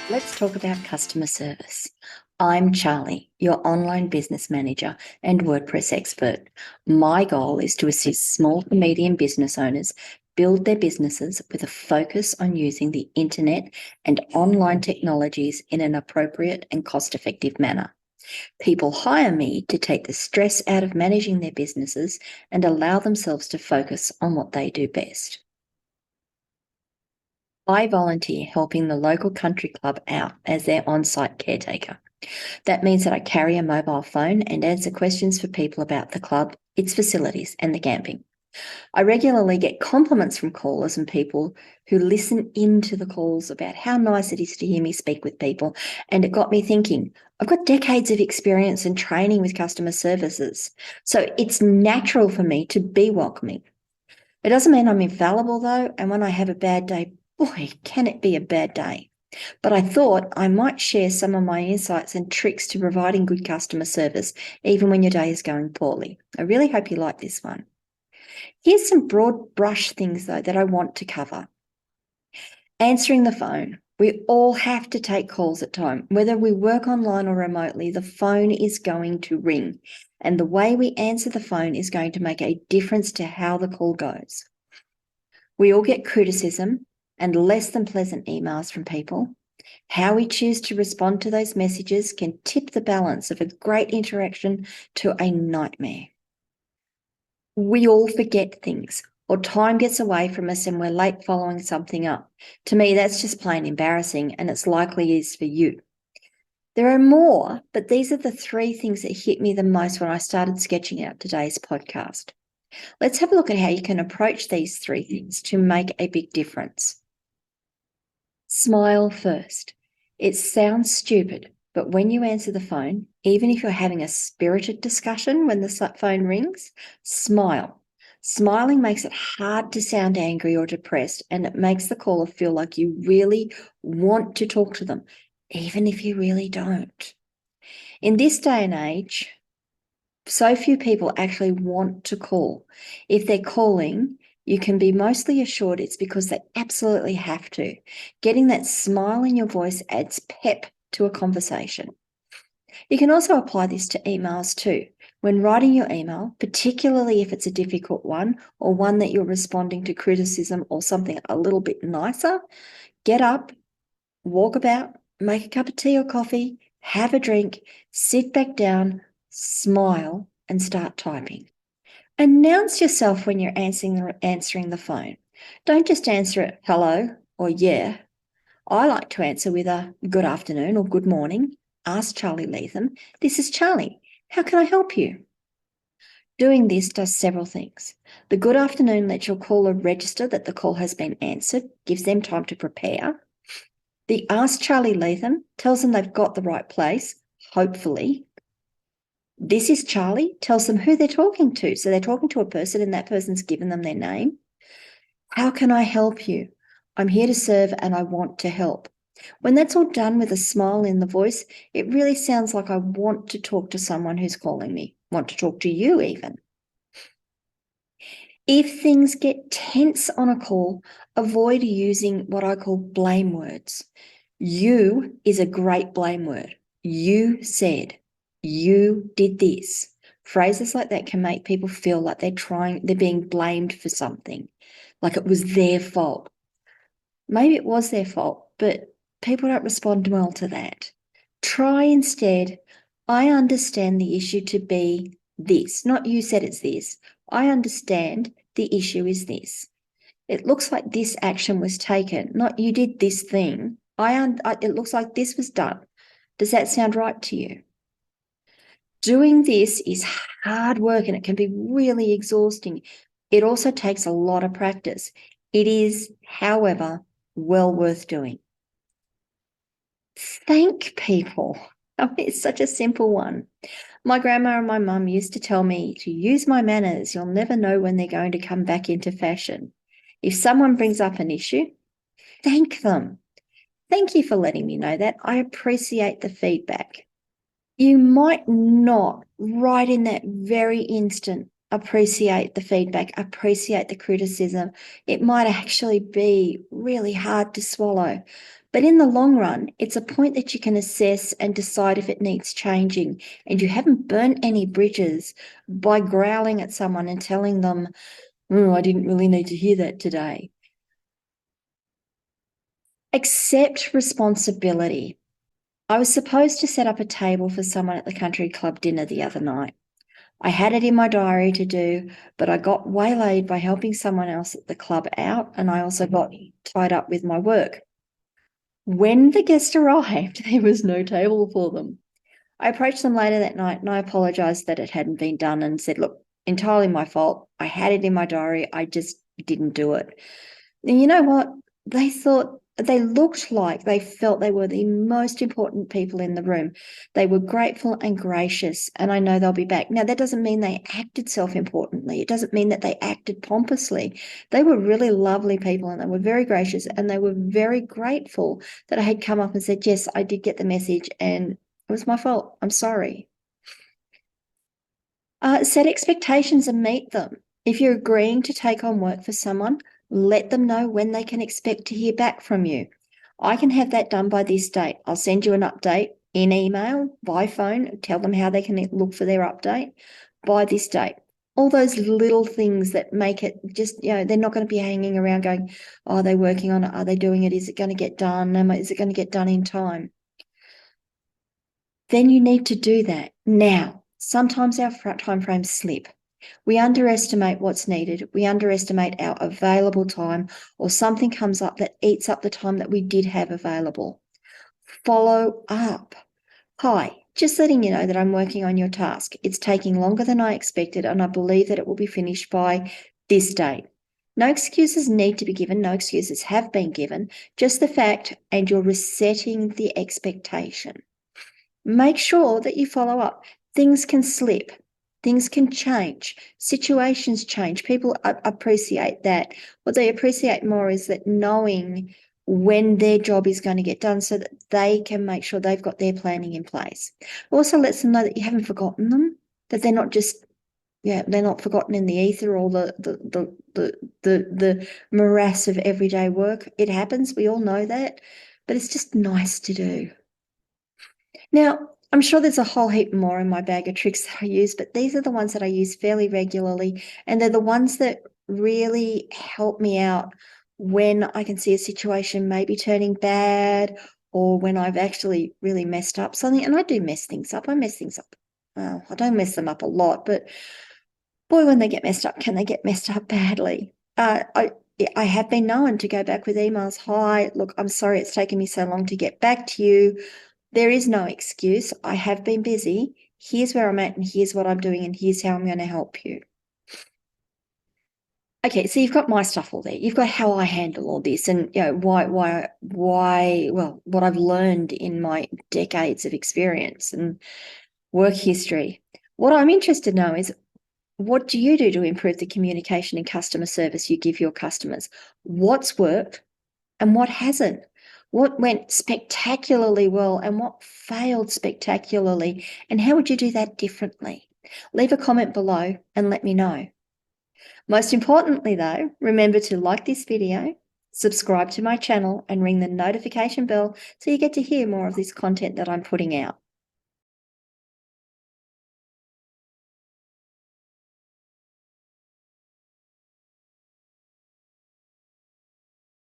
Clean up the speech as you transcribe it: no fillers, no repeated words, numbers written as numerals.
Let's talk about customer service. I'm Charlie, your online business manager and WordPress expert. My goal is to assist small to medium business owners build their businesses with a focus on using the internet and online technologies in an appropriate and cost-effective manner. People hire me to take the stress out of managing their businesses and allow themselves to focus on what they do best. I volunteer helping the local country club out as their on-site caretaker. That means that I carry a mobile phone and answer questions for people about the club, its facilities, and the camping. I regularly get compliments from callers and people who listen into the calls about how nice it is to hear me speak with people, and it got me thinking, I've got decades of experience and training with customer services, so it's natural for me to be welcoming. It doesn't mean I'm infallible though, and when I have a bad day, boy, can it be a bad day. But I thought I might share some of my insights and tricks to providing good customer service, even when your day is going poorly. I really hope you like this one. Here's some broad brush things, though, that I want to cover. Answering the phone. We all have to take calls at times. Whether we work online or remotely, the phone is going to ring. And the way we answer the phone is going to make a difference to how the call goes. We all get criticism and less than pleasant emails from people. How we choose to respond to those messages can tip the balance of a great interaction to a nightmare. We all forget things, or time gets away from us and we're late following something up. To me, that's just plain embarrassing, and it's likely is for you. There are more, but these are the three things that hit me the most when I started sketching out today's podcast. Let's have a look at how you can approach these three things to make a big difference. Smile first. It sounds stupid, but when you answer the phone, even if you're having a spirited discussion when the phone rings, smile. Smiling makes it hard to sound angry or depressed, and it makes the caller feel like you really want to talk to them, even if you really don't. In this day and age, so few people actually want to call. If they're calling, you can be mostly assured it's because they absolutely have to. Getting that smile in your voice adds pep to a conversation. You can also apply this to emails too. When writing your email, particularly if it's a difficult one or one that you're responding to criticism or something a little bit nicer, get up, walk about, make a cup of tea or coffee, have a drink, sit back down, smile, and start typing. Announce yourself when you're answering the phone. Don't just answer it hello or yeah. I like to answer with a good afternoon or good morning. Ask Charlie Latham. This is Charlie. How can I help you? Doing this does several things. The good afternoon lets your caller register that the call has been answered, gives them time to prepare. The Ask Charlie Latham tells them they've got the right place, hopefully. This is Charlie tells them who they're talking to. So they're talking to a person and that person's given them their name. How can I help you? I'm here to serve and I want to help. When that's all done with a smile in the voice, it really sounds like I want to talk to someone who's calling me, want to talk to you even. If things get tense on a call, avoid using what I call blame words. You is a great blame word. You said, you did this. Phrases like that can make people feel like they're being blamed for something, like it was their fault. Maybe it was their fault, but people don't respond well to that. Try instead, I understand the issue to be this, not you said it's this. I understand the issue is this. It looks like this action was taken, not you did this thing. It looks like this was done. Does that sound right to you? Doing this is hard work and it can be really exhausting. It also takes a lot of practice. It is, however, well worth doing. Thank people. I mean, it's such a simple one. My grandma and my mum used to tell me to use my manners. You'll never know when they're going to come back into fashion. If someone brings up an issue, thank them. Thank you for letting me know that. I appreciate the feedback. You might not, right in that very instant, appreciate the feedback, appreciate the criticism. It might actually be really hard to swallow. But in the long run, it's a point that you can assess and decide if it needs changing. And you haven't burnt any bridges by growling at someone and telling them, oh, I didn't really need to hear that today. Accept responsibility. I was supposed to set up a table for someone at the country club dinner the other night. I had it in my diary to do, but I got waylaid by helping someone else at the club out, and I also got tied up with my work. When the guest arrived, there was no table for them. I approached them later that night and I apologized that it hadn't been done and said, look, entirely my fault. I had it in my diary. I just didn't do it. And you know what? They looked like they felt they were the most important people in the room. They were grateful and gracious, and I know they'll be back. Now, that doesn't mean they acted self-importantly. It doesn't mean that they acted pompously. They were really lovely people, and they were very gracious, and they were very grateful that I had come up and said, yes, I did get the message, and it was my fault. I'm sorry. Set expectations and meet them. If you're agreeing to take on work for someone, let them know when they can expect to hear back from you. I can have that done by this date. I'll send you an update in email, by phone, tell them how they can look for their update by this date. All those little things that make it just, they're not going to be hanging around going, oh, are they working on it? Are they doing it? Is it going to get done? Is it going to get done in time? Then you need to do that now. Sometimes our time frames slip. We underestimate what's needed. We underestimate our available time, or something comes up that eats up the time that we did have available. Follow up. Hi, just letting you know that I'm working on your task. It's taking longer than I expected, and I believe that it will be finished by this date. No excuses need to be given. No excuses have been given. Just the fact, and you're resetting the expectation. Make sure that you follow up. Things can slip. Things can change. Situations change. People appreciate that. What they appreciate more is that knowing when their job is going to get done so that they can make sure they've got their planning in place. Also lets them know that you haven't forgotten them, that they're not just, they're not forgotten in the ether or the morass of everyday work. It happens. We all know that, but it's just nice to do. Now, I'm sure there's a whole heap more in my bag of tricks that I use, but these are the ones that I use fairly regularly, and they're the ones that really help me out when I can see a situation maybe turning bad, or when I've actually really messed up something. And I do mess things up. I mess things up. Well, I don't mess them up a lot, but boy, when they get messed up, can they get messed up badly? I have been known to go back with emails. Hi, look, I'm sorry it's taken me so long to get back to you. There is no excuse. I have been busy. Here's where I'm at, and here's what I'm doing, and here's how I'm going to help you. Okay, so you've got my stuff all there. You've got how I handle all this, and why. Well, what I've learned in my decades of experience and work history. What I'm interested to know is, what do you do to improve the communication and customer service you give your customers? What's worked and what hasn't? What went spectacularly well and what failed spectacularly? And how would you do that differently? Leave a comment below and let me know. Most importantly, though, remember to like this video, subscribe to my channel, and ring the notification bell so you get to hear more of this content that I'm putting out.